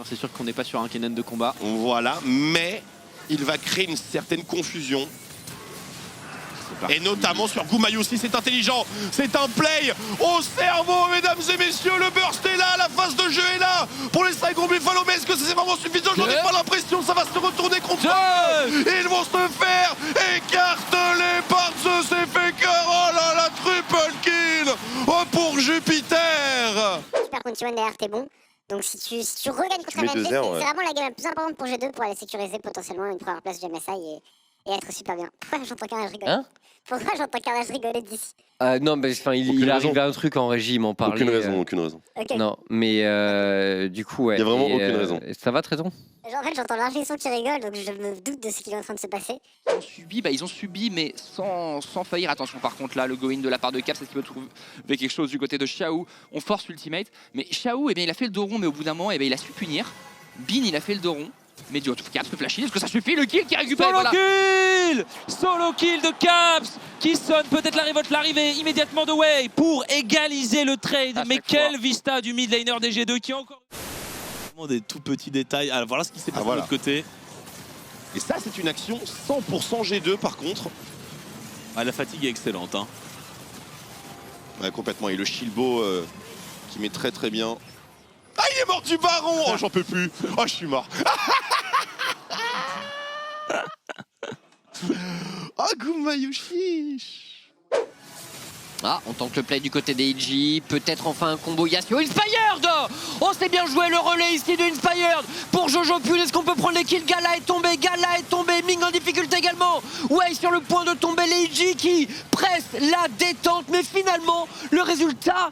C'est sûr qu'on n'est pas sur un Kennen de combat. Voilà, mais il va créer une certaine confusion. Et notamment sur Goumaï aussi, c'est intelligent, c'est un play au cerveau, mesdames et messieurs, le burst est là, la phase de jeu est là pour les Saigon Buffalo, mais est-ce que c'est vraiment suffisant? J'en ai pas l'impression, ça va se retourner contre eux. Ils vont se faire écarteler par ce CFK. Oh là là, triple kill pour Jupiter. Super Conti-One derrière, t'es bon. Donc si tu regagnes contre MNP, c'est vraiment la game la plus importante pour G2 pour aller sécuriser potentiellement une première place du MSI et être super bien. Pourquoi j'entends Carnage rigoler? Hein? Pourquoi j'entends Carnage rigoler d'ici? Non, mais enfin, il arrive à un truc en régie, il m'en parlait. Aucune raison. Okay. Non, mais du coup, ouais. Il y a vraiment aucune raison. Ça va, Tréton? En fait, j'entends l'ingé son qui rigole, donc je me doute de ce qui est en train de se passer. Ils ont subi, mais sans faillir. Attention, par contre, là, le go-in de la part de Caps, est-ce qu'il peut trouver quelque chose du côté de Xiao? On force l'ultimate, mais Xiao, eh bien, il a fait le dos rond, mais au bout d'un moment, eh bien, il a su punir. Bin, il a fait le dos rond. Mais du coup, Caps peut flasher, est-ce que ça suffit? Le kill qui récupère, Solo kill! Solo kill de Caps qui sonne peut-être la révolte, l'arrivée immédiatement de Wei pour égaliser le trade. Mais quel vista du mid laner des G2 qui a encore des tout petits détails. Alors voilà ce qui s'est passé de l'autre côté. Et ça, c'est une action 100% G2 par contre. Ah, la fatigue est excellente. Hein. Ouais, complètement. Et le Shilbo qui met très très bien. Ah, il est mort du baron! Oh, j'en peux plus. Oh, je suis mort. Oh, Gumayushi. Ah, on tente le play du côté des IG, peut-être enfin un combo Yasuo Inspired. Oh, c'est bien joué le relais ici de Inspired pour Jojo Pune. Est-ce qu'on peut prendre les kills? Gala est tombé, Ming en difficulté également. Ouais, sur le point de tomber, les IG qui pressent la détente, mais finalement, le résultat...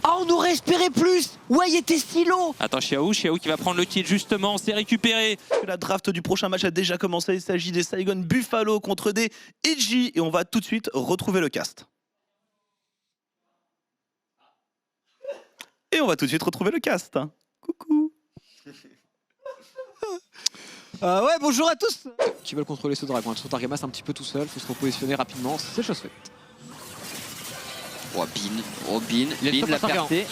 Ah, on aurait espéré plus. Ouais, il était si low. Attends, Xiao qui va prendre le kill justement, c'est récupéré. La draft du prochain match a déjà commencé. Il s'agit des Saigon Buffalo contre des IG et on va tout de suite retrouver le cast. Et on va tout de suite retrouver le cast. Coucou. Ouais, bonjour à tous. Qui veulent contrôler ce dragon. Son Targamas un petit peu tout seul, faut se repositionner rapidement, c'est chose faite. Oh Bin, la percée.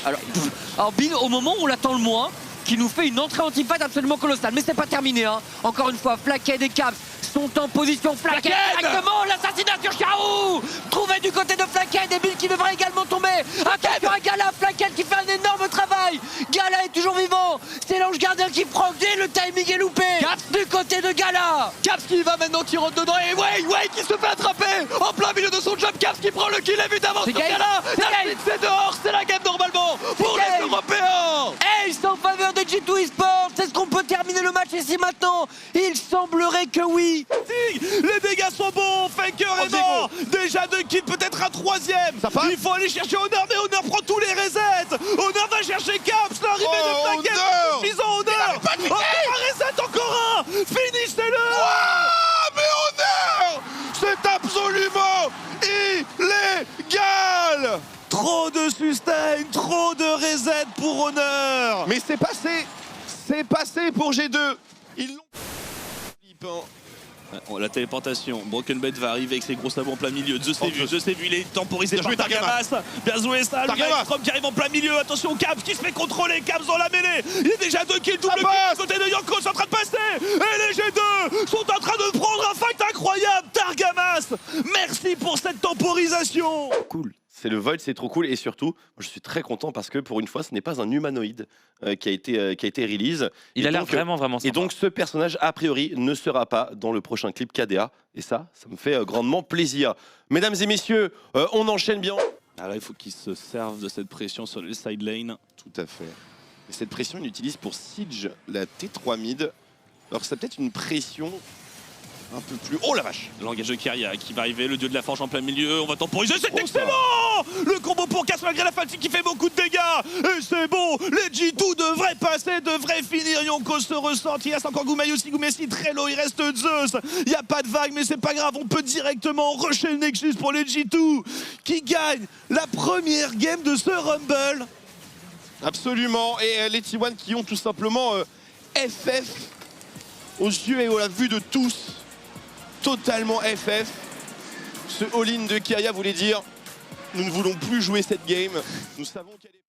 Alors Bin, au moment où on l'attend le moins, qui nous fait une entrée anti-fight absolument colossale. Mais c'est pas terminé, hein. Encore une fois, Flakked et Caps sont en position. Flakked directement, l'assassinat sur Xiao. Trouvé du côté de Flakked et Bin qui devrait également tomber. Attention à Gala, Flakked qui fait un énorme travail. Gala est toujours vivant. C'est l'ange gardien qui proc et le timing est loupé. Caps du côté de Gala. Caps qui va maintenant, qui rentre dedans et Wei qui se fait attraper en plein milieu de son jump. Caps qui prend le kill évidemment sur Gala. La suite c'est dehors, c'est la game normalement pour les Européens. Ace en faveur de G2 Esports. Est-ce qu'on peut terminer le match ici maintenant? Il semblerait que oui. Les dégâts sont bons, Faker est mort. Déjà 2 kills, peut-être un 3ème. Il faut aller chercher Honor, mais Honor prend tous les resets. Honor va chercher Caps, l'arrivée de Flakked est suffisant. Honor, encore un reset, encore un. Finissez-le. Mais Honor, c'est absolument illégal. Trop de sustain, trop de reset pour Honor. Mais c'est passé pour G2. Ils l'ont... La téléportation, Broken Bed va arriver avec ses gros sabots en plein milieu. Zeus est vu, il est temporisé par Targamas. Bien joué ça, le qui arrive en plein milieu. Attention Caps qui se fait contrôler, Caps dans la mêlée. Il est déjà 2 kills, double kill côté de Yanko, c'est en train de passer. Et les G2 sont en train de prendre un fight incroyable. Targamas, merci pour cette temporisation. Cool. C'est le Void, c'est trop cool et surtout, je suis très content parce que pour une fois, ce n'est pas un humanoïde qui a été release. Il a l'air vraiment sympa. Et donc ce personnage, a priori, ne sera pas dans le prochain clip KDA. Et ça me fait grandement plaisir. Mesdames et messieurs, on enchaîne bien. Alors là, il faut qu'ils se servent de cette pression sur les side lane. Tout à fait. Et cette pression, il utilise pour siege la T3 mid. Alors c'est peut-être une pression un peu plus... Oh la vache! L'engage de Keria qui va arriver, le dieu de la forge en plein milieu, on va temporiser, c'est excellent! Le combo pour Cass malgré la fatigue qui fait beaucoup de dégâts! Et c'est bon, les G2 devraient passer, devraient finir, Yonko se ressort, il reste encore Goumaï aussi, Goumessi très low, il reste Zeus, il n'y a pas de vague mais c'est pas grave, on peut directement rusher le Nexus pour les G2 qui gagnent la première game de ce Rumble! Absolument, et les T1 qui ont tout simplement FF aux yeux et à la vue de tous. Totalement FF. Ce all-in de Keria voulait dire nous ne voulons plus jouer cette game. Nous savons qu'elle est...